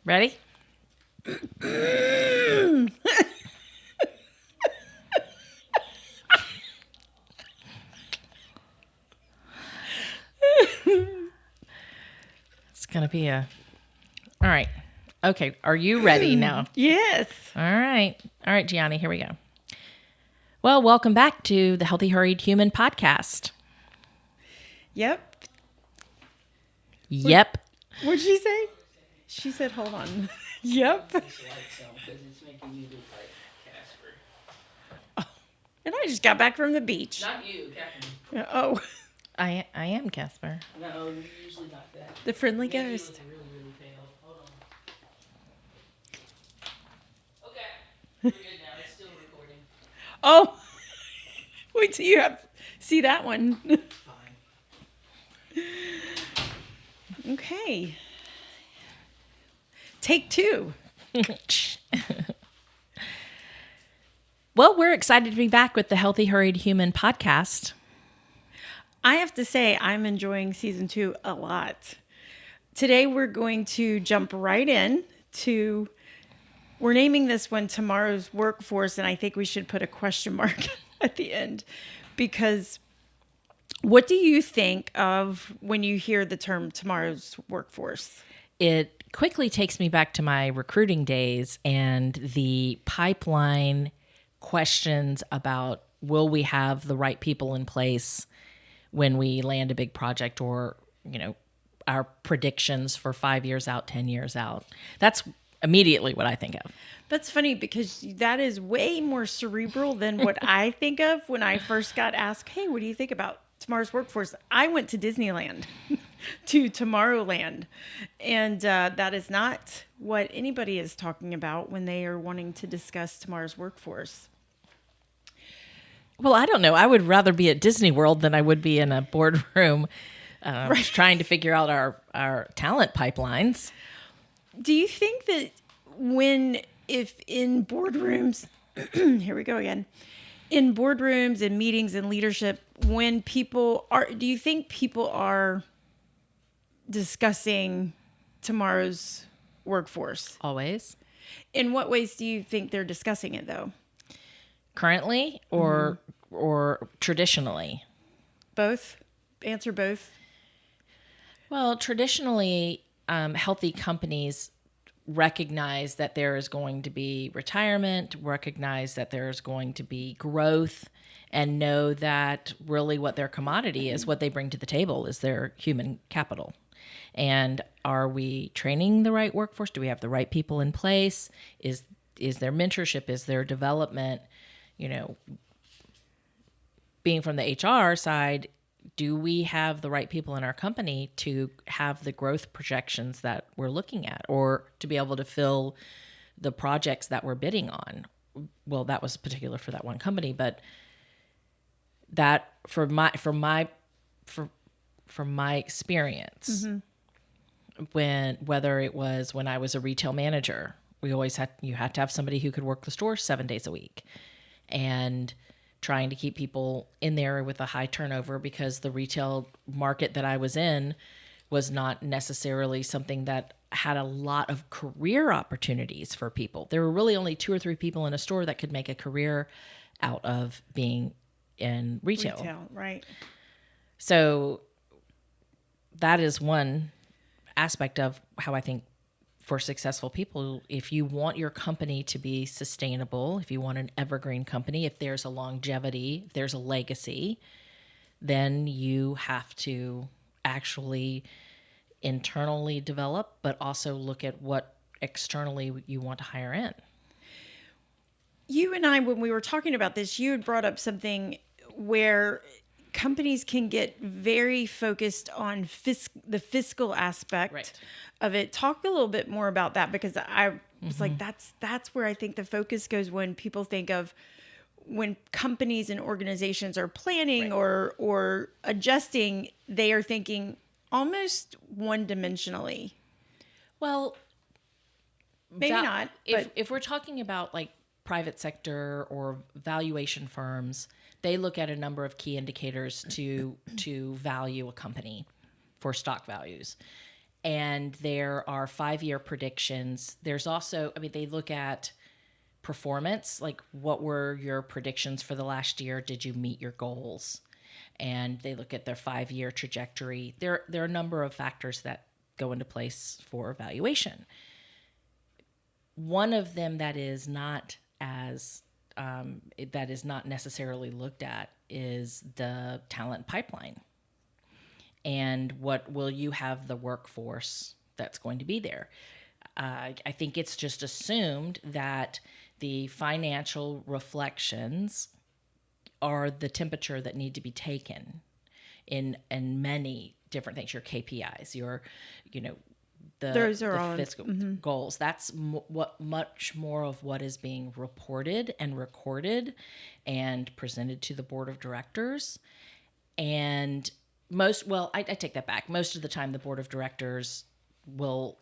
Ready? It's going to be a... All right. Okay. Are you ready now? Yes. All right. All right, Gianni, here we go. Well, welcome back to the Healthy Hurried Human podcast. Yep. Yep. What'd she say? She said, hold on. Yep. And I just got back from the beach. Not you, Katherine. Oh, I am Casper. No, usually not that. the friendly Maybe ghost. it was really, really pale. Hold on. Okay. We're good now. It's still recording. Oh, wait till you see that one. Fine. Okay. Take two. Well, we're excited to be back with the Healthy Hurried Human podcast. I have to say, I'm enjoying season 2 a lot. Today, we're going to jump right in to, we're naming this one Tomorrow's Workforce, and I think we should put a question mark at the end, because what do you think of when you hear the term Tomorrow's Workforce? It quickly takes me back to my recruiting days and the pipeline questions about will we have the right people in place when we land a big project, or, you know, our predictions for 5 years out, 10 years out. That's immediately what I think of. That's funny because that is way more cerebral than what I think of when I first got asked, hey, what do you think about Tomorrow's Workforce? I went to Disneyland, to Tomorrowland. And that is not what anybody is talking about when they are wanting to discuss tomorrow's workforce. Well, I don't know. I would rather be at Disney World than I would be in a boardroom trying to figure out our talent pipelines. Do you think that if in boardrooms, here we go again, in boardrooms and meetings and leadership, when do you think people are discussing tomorrow's workforce? Always. In what ways do you think they're discussing it, though? Currently or traditionally? Both? Answer both. Well, traditionally, healthy companies recognize that there is going to be retirement, recognize that there's going to be growth, and know that really what their commodity is, what they bring to the table, is their human capital. And are we training the right workforce? Do we have the right people in place? Is there mentorship? Is there development? You know, being from the HR side, do we have the right people in our company to have the growth projections that we're looking at, or to be able to fill the projects that we're bidding on? Well, that was particular for that one company, but that from my experience, whether it was when I was a retail manager, you had to have somebody who could work the store 7 days a week, and trying to keep people in there with a high turnover, because the retail market that I was in was not necessarily something that had a lot of career opportunities for people. There were really only 2 or 3 people in a store that could make a career out of being in retail. Right. So that is one aspect of how I think for successful people, if you want your company to be sustainable, if you want an evergreen company, if there's a longevity, if there's a legacy, then you have to actually internally develop, but also look at what externally you want to hire in. You and I, when we were talking about this, you had brought up something where companies can get very focused on the fiscal aspect of it. Talk a little bit more about that, because I was like, that's where I think the focus goes when people think of when companies and organizations are planning or adjusting, they are thinking almost one-dimensionally. Well, maybe not. If we're talking about like private sector or valuation firms, they look at a number of key indicators to value a company for stock values. And there are 5-year predictions. There's also, I mean, they look at performance, like what were your predictions for the last year? Did you meet your goals? And they look at their 5-year trajectory. There are a number of factors that go into place for evaluation. One of them that is not necessarily looked at is the talent pipeline. And what will you have the workforce that's going to be there? I think it's just assumed that the financial reflections are the temperature that need to be taken in many different things. Your KPIs, Those are the all fiscal goals. That's much more of what is being reported and recorded and presented to the board of directors. And I take that back. Most of the time, the board of directors will,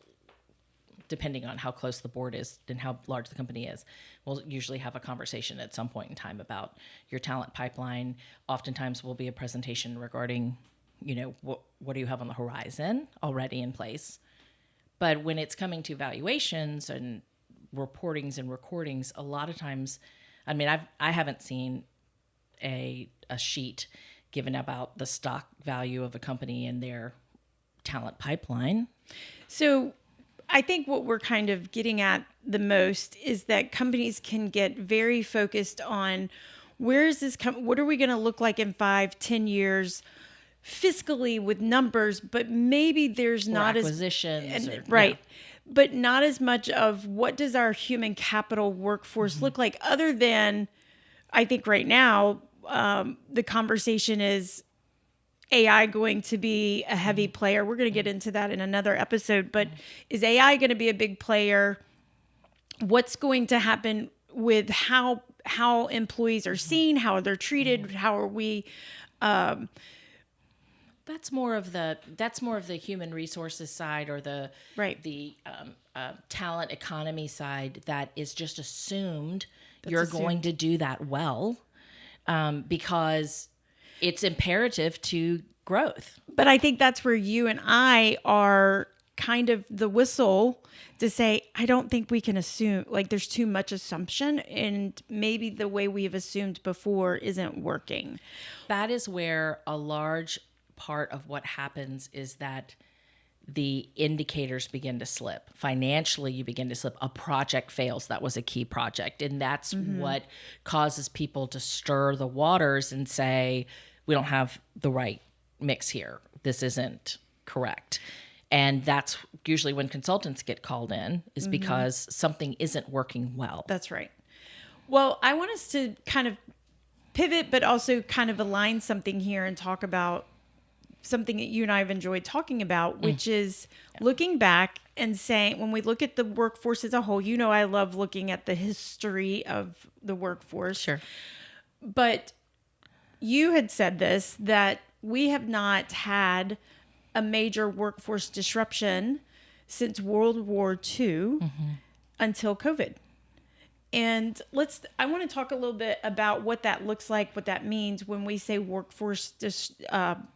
depending on how close the board is and how large the company is, we'll usually have a conversation at some point in time about your talent pipeline. Oftentimes will be a presentation regarding, what do you have on the horizon already in place. But when it's coming to valuations and reportings and recordings, a lot of times, I mean, I haven't seen a sheet given about the stock value of a company and their talent pipeline. So I think what we're kind of getting at the most is that companies can get very focused on where is this, what are we going to look like in 5-10 years fiscally with numbers, but maybe there's not acquisitions, right. But not as much of what does our human capital workforce look like, other than, I think right now, the conversation is AI going to be a heavy player. We're going to get into that in another episode, but is AI going to be a big player? What's going to happen with how employees are seen, how they're treated, how are we, That's more of the human resources side, or the talent economy side that is just assumed you're going to do that well, because it's imperative to growth. But I think that's where you and I are kind of the whistle to say, I don't think we can assume, like there's too much assumption, and maybe the way we've assumed before isn't working. That is where a large part of what happens is that the indicators begin to slip. Financially, you begin to slip. A project fails. That was a key project. And that's what causes people to stir the waters and say, we don't have the right mix here. This isn't correct. And that's usually when consultants get called in, is because something isn't working well. That's right. Well, I want us to kind of pivot, but also kind of align something here and talk about something that you and I have enjoyed talking about, which is looking back and saying, when we look at the workforce as a whole, I love looking at the history of the workforce. Sure. But you had said this, that we have not had a major workforce disruption since World War II until COVID. And I want to talk a little bit about what that looks like, what that means when we say workforce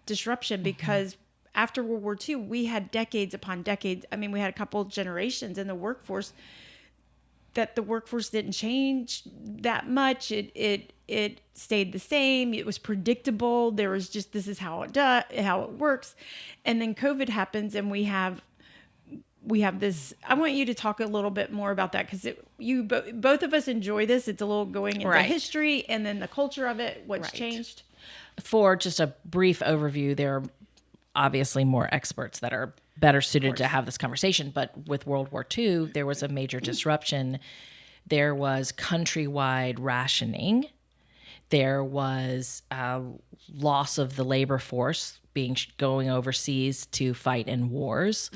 disruption, because after World War II, we had decades upon decades. I mean, we had a couple of generations in the workforce that the workforce didn't change that much. It stayed the same. It was predictable. There was just, this is how it works. And then COVID happens, and we have this. I want you to talk a little bit more about that, because both of us enjoy this. It's a little going into history and then the culture of it, what's changed. For just a brief overview, there are obviously more experts that are better suited to have this conversation. But with World War II, there was a major disruption. There was countrywide rationing. There was loss of the labor force going overseas to fight in wars.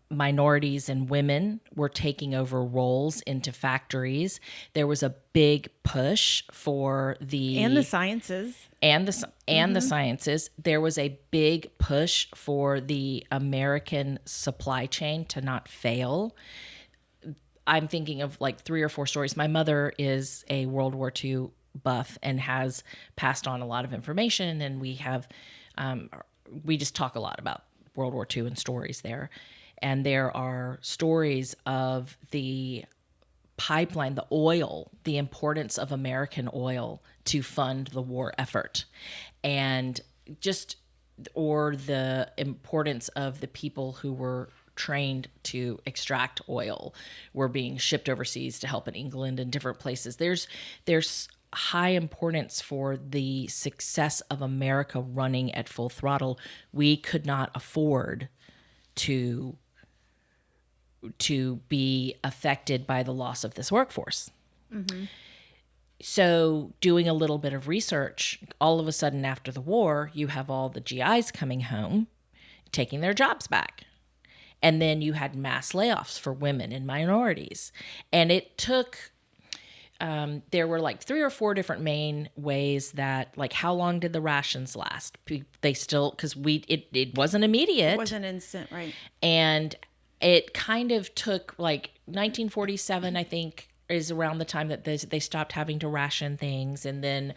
Minorities and women were taking over roles into factories. There was a big push for the sciences. The sciences. There was a big push for the American supply chain to not fail. I'm thinking of like 3 or 4 stories. My mother is a World War II buff and has passed on a lot of information, and we just talk a lot about World War II and stories there. And there are stories of the pipeline, the oil, the importance of American oil to fund the war effort. And or the importance of the people who were trained to extract oil were being shipped overseas to help in England and different places. There's high importance for the success of America running at full throttle. We could not afford to be affected by the loss of this workforce. Mm-hmm. So doing a little bit of research, all of a sudden after the war, you have all the GIs coming home, taking their jobs back. And then you had mass layoffs for women and minorities. And it took, there were like 3 or 4 different main ways that, like, how long did the rations last? They still, because it wasn't immediate. It wasn't instant, right. And it kind of took, like, 1947, I think, is around the time that they stopped having to ration things. And then,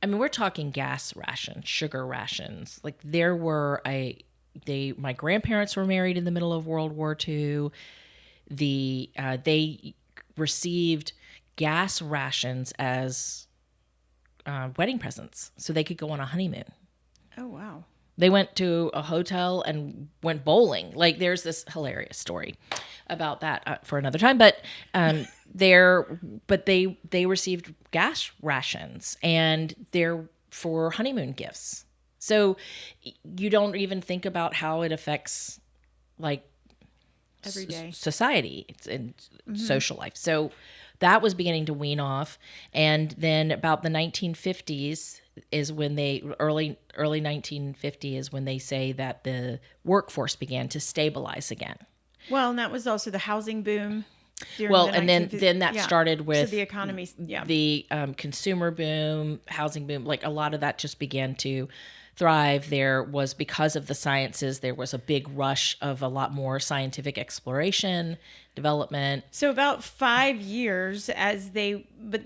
I mean, we're talking gas rations, sugar rations. Like, there were my grandparents were married in the middle of World War II. They received gas rations as wedding presents so they could go on a honeymoon. Oh, wow. They went to a hotel and went bowling. Like, there's this hilarious story about that for another time. But they received gas rations, and they're for honeymoon gifts. So you don't even think about how it affects, like, everyday society and social life. So that was beginning to wean off. And then about the 1950s is when early 1950 is when they say that the workforce began to stabilize again. Well, and that was also the housing boom. And then that started with the economy, the consumer boom, housing boom. Like, a lot of that just began to thrive. There was, because of the sciences, there was a big rush of a lot more scientific exploration, development. So about 5 years but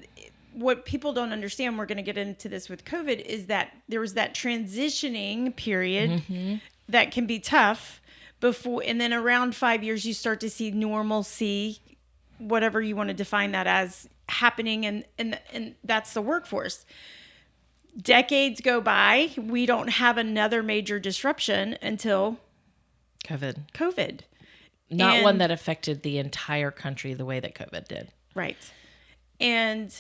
what people don't understand, we're going to get into this with COVID, is that there was that transitioning period that can be tough before, and then around 5 years, you start to see normalcy, whatever you want to define that as, happening. And that's the workforce. Decades go by. We don't have another major disruption until COVID. Not one that affected the entire country the way that COVID did. Right. And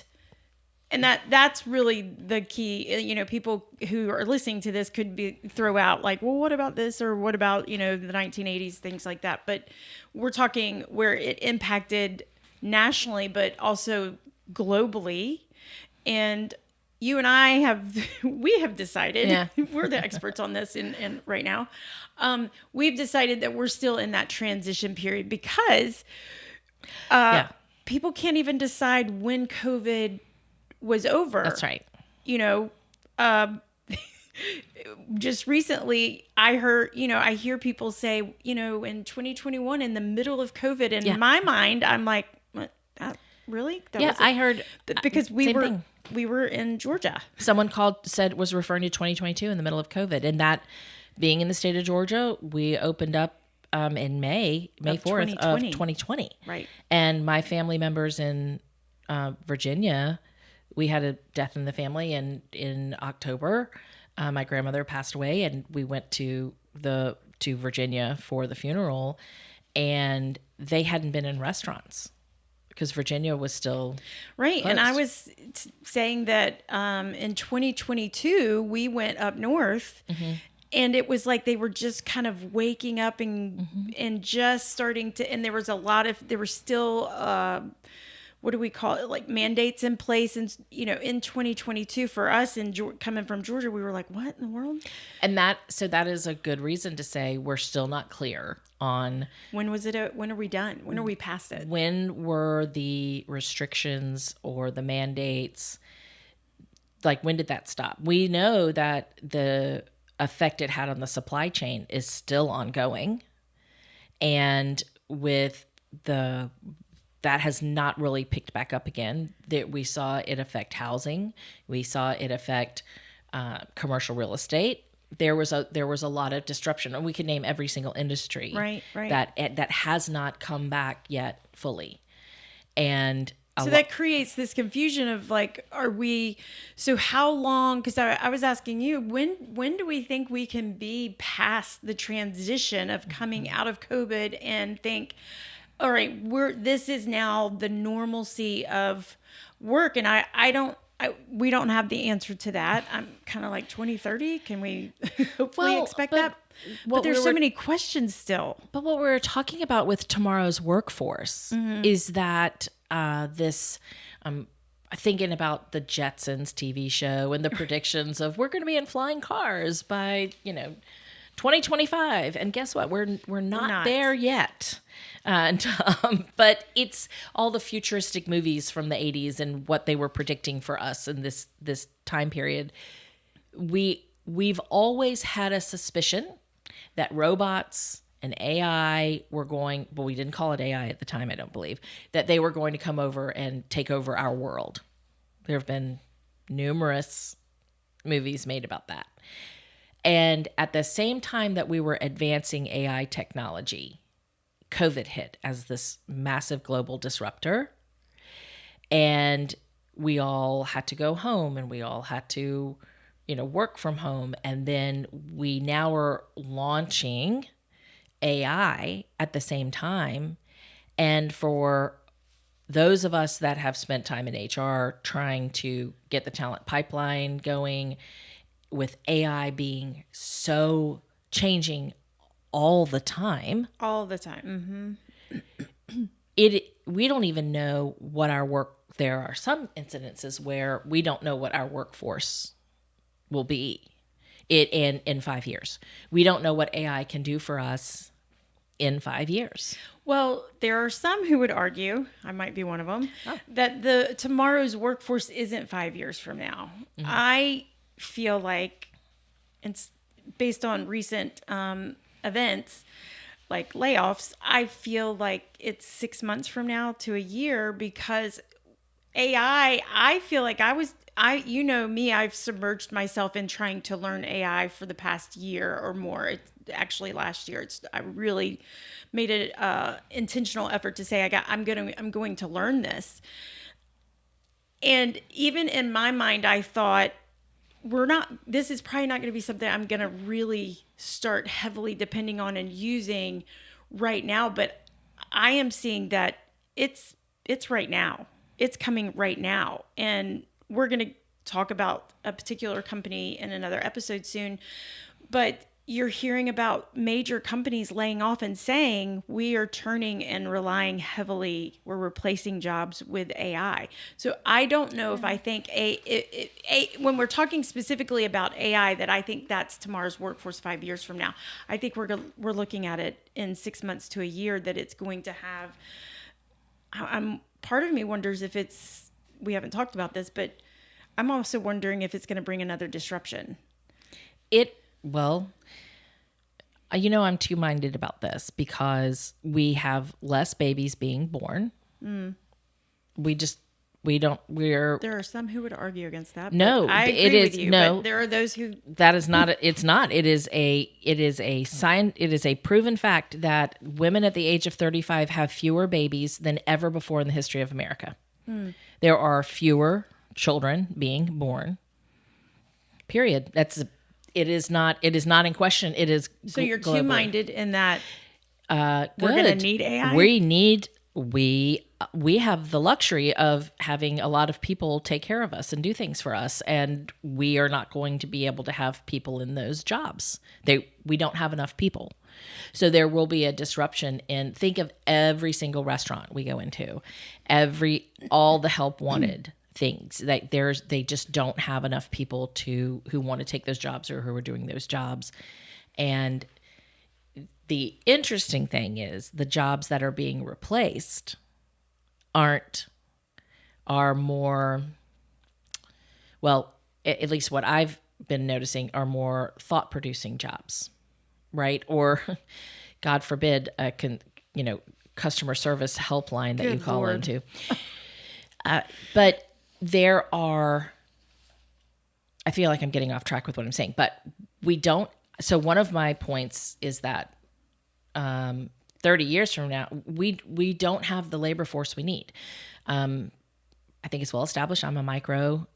that's really the key. You know, people who are listening to this could throw out like, well, what about this? Or what about, the 1980s, things like that. But we're talking where it impacted nationally, but also globally. And you and I we have decided, we're the experts on this in right now. We've decided that we're still in that transition period because people can't even decide when COVID was over. That's right. Just recently I hear people say, in 2021, in the middle of COVID, and in my mind, I'm like, what? Really? I heard because we were in Georgia. Someone was referring to 2022 in the middle of COVID, and that being in the state of Georgia, we opened up in May 4th of 2020. Right. And my family members in Virginia, we had a death in the family, and in October, my grandmother passed away, and we went to Virginia for the funeral, and they hadn't been in restaurants because Virginia was still right. closed. And I was saying that in 2022 we went up north, and it was like they were just kind of waking up and just starting to. And there was still what do we call it? Like mandates in place, and in 2022 for us, and coming from Georgia, we were like, what in the world? And that is a good reason to say we're still not clear on when was it. When are we done? When are we past it? When were the restrictions or the mandates? Like, when did that stop? We know that the effect it had on the supply chain is still ongoing, and that has not really picked back up again. That we saw it affect housing. We saw it affect commercial real estate. there was a lot of disruption, and we could name every single industry Right. that has not come back yet fully. And so that creates this confusion of like, so how long, because I was asking you, when do we think we can be past the transition of coming out of COVID and think, all right, this is now the normalcy of work? And we don't have the answer to that. I'm kind of like 2030. Can we hopefully expect that? But there's so many questions still. But what we're talking about with tomorrow's workforce is that this, thinking about the Jetsons TV show and the predictions of we're going to be in flying cars by, 2025. And guess what? We're not there yet. And, but it's all the futuristic movies from the 80s and what they were predicting for us in this time period. We've always had a suspicion that robots and AI were going, well, we didn't call it AI at the time, I don't believe, that they were going to come over and take over our world. There have been numerous movies made about that. And at the same time that we were advancing AI technology, COVID hit as this massive global disruptor. And we all had to go home, and we all had to, work from home. And then we now are launching AI at the same time. And for those of us that have spent time in HR trying to get the talent pipeline going, with AI being so changing all the time. We don't even know what our work, there are some incidences where we don't know what our workforce will be in 5 years. We don't know what AI can do for us in 5 years. Well, there are some who would argue, I might be one of them, that tomorrow's workforce isn't 5 years from now. Mm-hmm. I feel like, it's based on recent events like layoffs, I feel like it's 6 months from now to a year, because AI, I feel like I've submerged myself in trying to learn AI for the past year or more. It's actually last year. I really made an intentional effort to say I'm going to learn this. And even in my mind, I thought, this is probably not going to be something I'm going to really start heavily depending on and using right now. But I am seeing that it's right now. It's coming right now. And we're going to talk about a particular company in another episode soon. But you're hearing about major companies laying off and saying, we are turning and relying heavily, we're replacing jobs with AI. So I don't know if I think when we're talking specifically about AI, that I think that's tomorrow's workforce 5 years from now. I think we're looking at it in 6 months to a year, that it's going to have, part of me wonders if we haven't talked about this, but I'm also wondering if it's going to bring another disruption. I'm two-minded about this, because we have less babies being born. Mm. There are some who would argue against that. No, I agree with you. No, but there are those who. That is not. It's not. It is a proven fact that women at the age of 35 have fewer babies than ever before in the history of America. Mm. There are fewer children being born. Period. It is not in question. It is. So you're two-minded in that we're going to need AI? We have the luxury of having a lot of people take care of us and do things for us, and we are not going to be able to have people in those jobs. We don't have enough people. So there will be a disruption in, think of every single restaurant we go into, all the help wanted things that they just don't have enough people who want to take those jobs or who are doing those jobs. And the interesting thing is, the jobs that are being replaced are more, well, at least what I've been noticing, are more thought producing jobs, right? Or God forbid, customer service helpline that Good you call Lord. into. But there are, I feel like I'm getting off track with what I'm saying, but we don't. So one of my points is that 30 years from now, we don't have the labor force we need. I think it's well established. I'm a Michael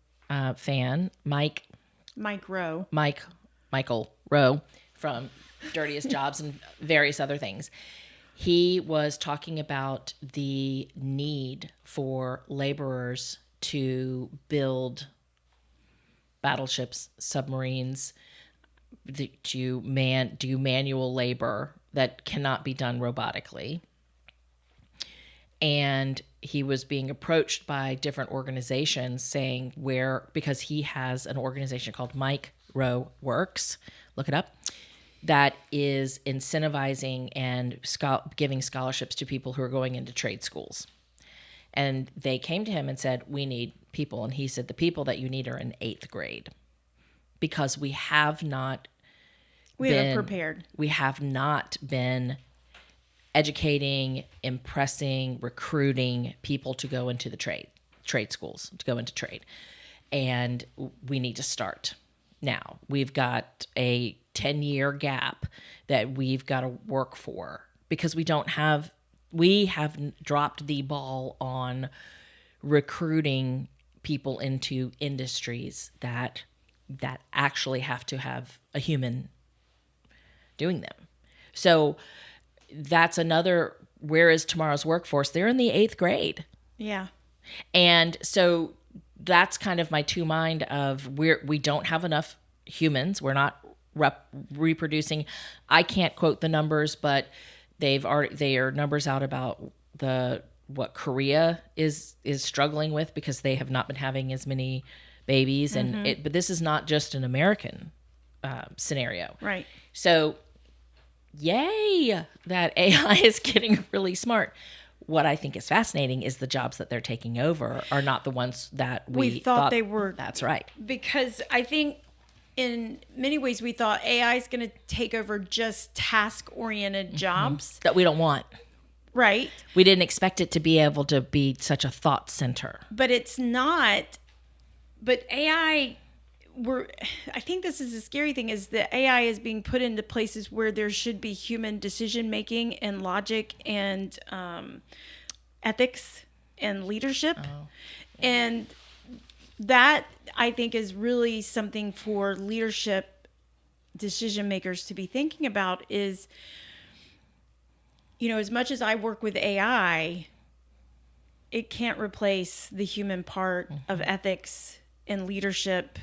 Rowe from Dirtiest Jobs and various other things. He was talking about the need for laborers to build battleships, submarines, to do manual labor that cannot be done robotically. And he was being approached by different organizations saying because he has an organization called Mike Rowe Works, look it up, that is incentivizing and giving scholarships to people who are going into trade schools. And they came to him and said, we need people. And he said, the people that you need are in 8th grade, because we have not prepared. We have not been educating, impressing, recruiting people to go into the trade schools, to go into trade. And we need to start now. We've got a 10-year gap that we've got to work for, because we have dropped the ball on recruiting people into industries that actually have to have a human doing them. So that's another, where is tomorrow's workforce? They're in the 8th grade. Yeah. And so that's kind of my mind of we don't have enough humans. We're not reproducing. I can't quote the numbers, but they are numbers out about what Korea is struggling with, because they have not been having as many babies. And but this is not just an American scenario. Right. So yay, that AI is getting really smart. What I think is fascinating is the jobs that they're taking over are not the ones that we thought they were. That's right. Because I think in many ways we thought AI is going to take over just task-oriented jobs. That we don't want. Right. We didn't expect it to be able to be such a thought center. But it's not. But AI, I think this is the scary thing, is that AI is being put into places where there should be human decision-making and logic and ethics and leadership. Oh. And that, I think, is really something for leadership decision makers to be thinking about is, as much as I work with AI, it can't replace the human part of ethics and leadership.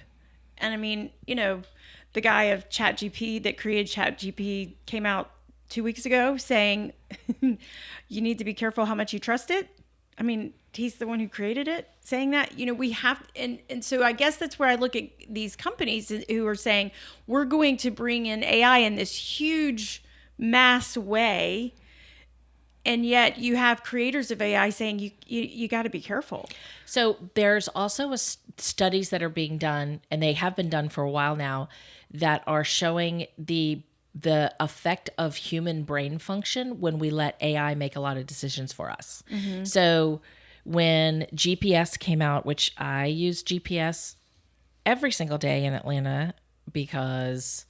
And I mean, the guy of ChatGPT that created ChatGPT came out 2 weeks ago saying, you need to be careful how much you trust it. I mean, he's the one who created it, saying that, we have, and so I guess that's where I look at these companies who are saying, we're going to bring in AI in this huge mass way. And yet you have creators of AI saying you got to be careful. So there's also studies that are being done, and they have been done for a while now, that are showing the effect of human brain function when we let AI make a lot of decisions for us. Mm-hmm. So when GPS came out, which I use GPS every single day in Atlanta because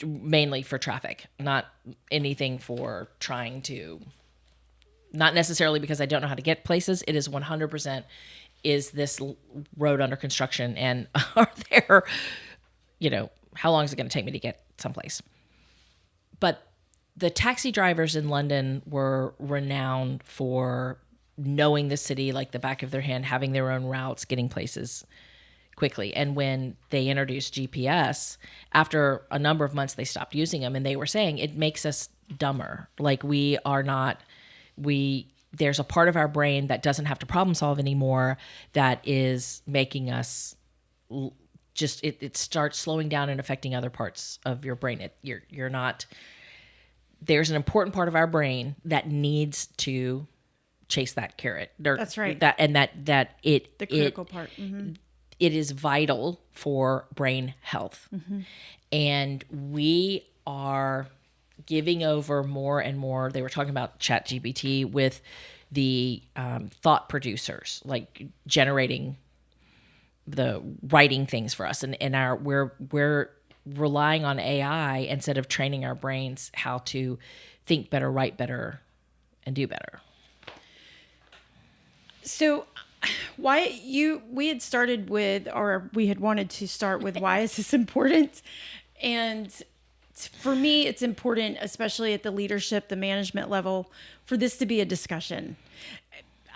mainly for traffic, not anything for trying to, not necessarily because I don't know how to get places. It is 100%, is this road under construction, and are there, how long is it going to take me to get someplace? But the taxi drivers in London were renowned for knowing the city like the back of their hand, having their own routes, getting places quickly. And when they introduced GPS, after a number of months, they stopped using them, and they were saying it makes us dumber. Like there's a part of our brain that doesn't have to problem solve anymore, that is making us just, it starts slowing down and affecting other parts of your brain. You're not, there's an important part of our brain that needs to chase that carrot. That's right. The critical part. Mm-hmm. It is vital for brain health. Mm-hmm. And we are giving over more and more. They were talking about ChatGPT with the thought producers, like generating the writing things for us, and we're relying on AI instead of training our brains how to think better, write better, and do better. So we had started with, or we had wanted to start with, why is this important? And for me, it's important, especially at the leadership, the management level, for this to be a discussion.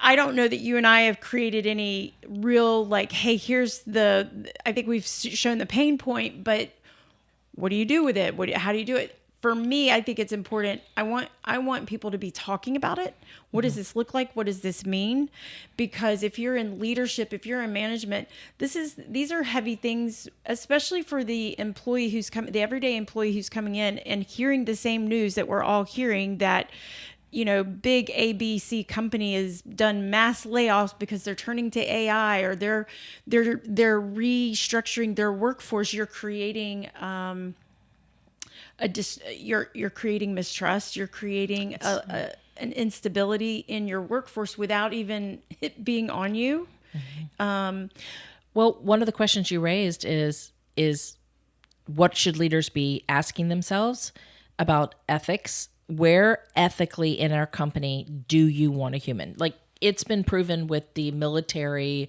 I don't know that you and I have created any real, like, hey, I think we've shown the pain point, but what do you do with it? How do you do it? For me, I think it's important. I want people to be talking about it. What does this look like? What does this mean? Because if you're in leadership, if you're in management, these are heavy things, especially for the employee the everyday employee who's coming in and hearing the same news that we're all hearing, that big ABC company has done mass layoffs because they're turning to AI, or they're restructuring their workforce. You're creating you're creating mistrust. You're creating an instability in your workforce without even it being on you. Mm-hmm. Well, one of the questions you raised is what should leaders be asking themselves about ethics? Where ethically in our company do you want a human? Like, it's been proven with the military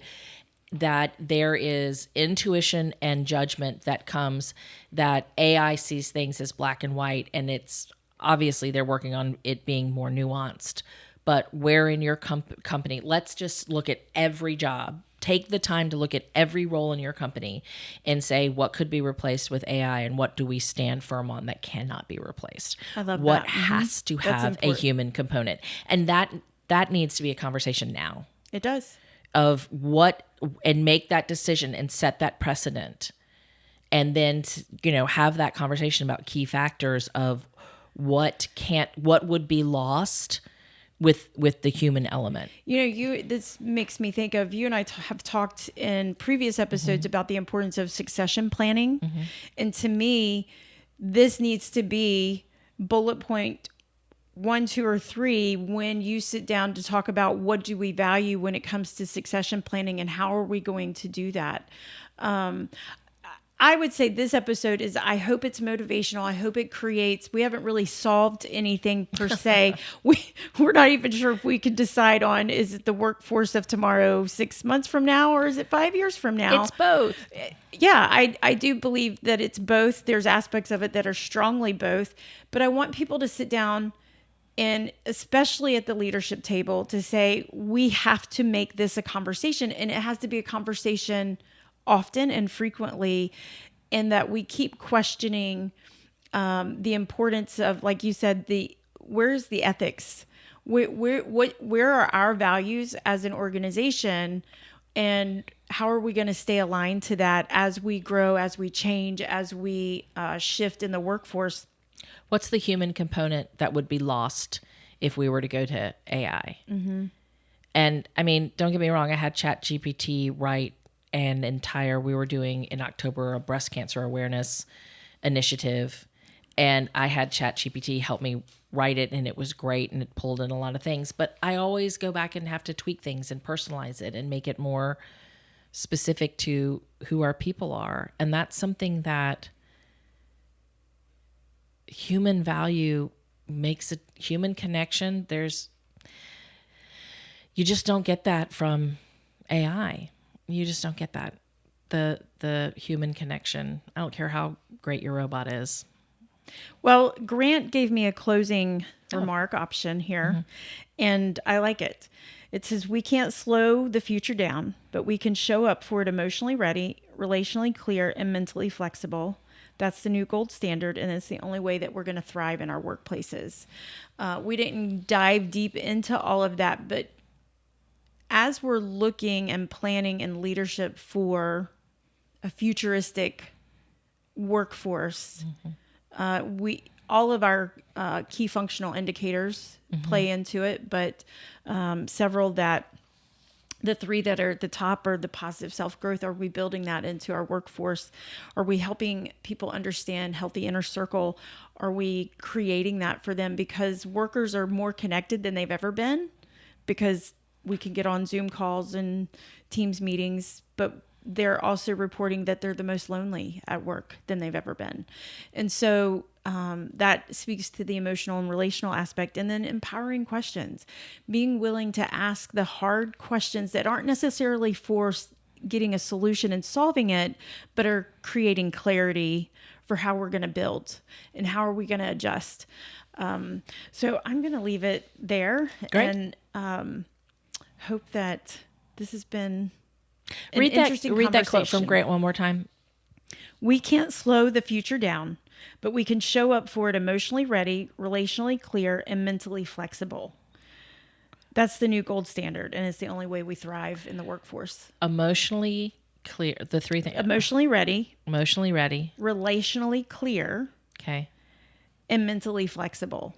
that there is intuition and judgment that comes, that AI sees things as black and white, and it's obviously they're working on it being more nuanced. But where in your company, let's just look at every job. Take the time to look at every role in your company and say, what could be replaced with AI, and what do we stand firm on that cannot be replaced? I love what that. has to have a human component. And that needs to be a conversation now. It does. Of what, and make that decision and set that precedent. And then, have that conversation about key factors of what would be lost with the human element. This makes me think of, you and I have talked in previous episodes about the importance of succession planning. And to me, this needs to be bullet point 1, 2, or 3 when you sit down to talk about what do we value when it comes to succession planning, and how are we going to do that. I would say this episode is, I hope it's motivational. I hope it creates, we haven't really solved anything per se. We're not even sure if we could decide on, is it the workforce of tomorrow 6 months from now, or is it 5 years from now? It's both. Yeah, I do believe that it's both. There's aspects of it that are strongly both, but I want people to sit down, and especially at the leadership table, to say, we have to make this a conversation, and it has to be a conversation often and frequently, and that we keep questioning the importance of, like you said, where's the ethics? Where are our values as an organization, and how are we going to stay aligned to that as we grow, as we change, as we shift in the workforce? What's the human component that would be lost if we were to go to AI? Mm-hmm. And I mean, don't get me wrong, I had ChatGPT write we were doing in October a breast cancer awareness initiative, and I had ChatGPT help me write it, and it was great, and it pulled in a lot of things. But I always go back and have to tweak things and personalize it and make it more specific to who our people are. And that's something that human value makes a human connection. You just don't get that from AI. You just don't get that. The human connection. I don't care how great your robot is. Well, Grant gave me a closing remark option here, and I like it. It says, we can't slow the future down, but we can show up for it emotionally ready, relationally clear, and mentally flexible. That's the new gold standard, and it's the only way that we're going to thrive in our workplaces. We didn't dive deep into all of that, but as we're looking and planning in leadership for a futuristic workforce, all of our key functional indicators play into it, but several that the 3 that are at the top are the positive self-growth. Are we building that into our workforce? Are we helping people understand healthy inner circle? Are we creating that for them? Because workers are more connected than they've ever been, because we can get on Zoom calls and Teams meetings, but they're also reporting that they're the most lonely at work than they've ever been. And so that speaks to the emotional and relational aspect. And then empowering questions, being willing to ask the hard questions that aren't necessarily for getting a solution and solving it, but are creating clarity for how we're going to build and how are we going to adjust. So I'm going to leave it there. Great. And hope that this has been an Read interesting that quote from conversation. Grant one more time. We can't slow the future down, but we can show up for it emotionally ready, relationally clear, and mentally flexible. That's the new gold standard, and it's the only way we thrive in the workforce. Emotionally clear. The three things. Emotionally ready, relationally clear, Okay. and mentally flexible.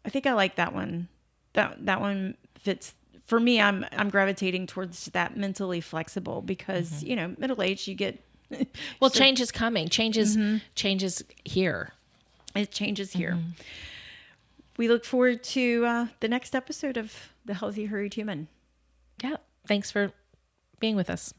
I think I like that one. That one fits for me. I'm gravitating towards that mentally flexible because middle age you get Well, change is coming. Changes here. it changes here. We look forward to the next episode of the Healthy Hurried Human. Yeah. Thanks for being with us.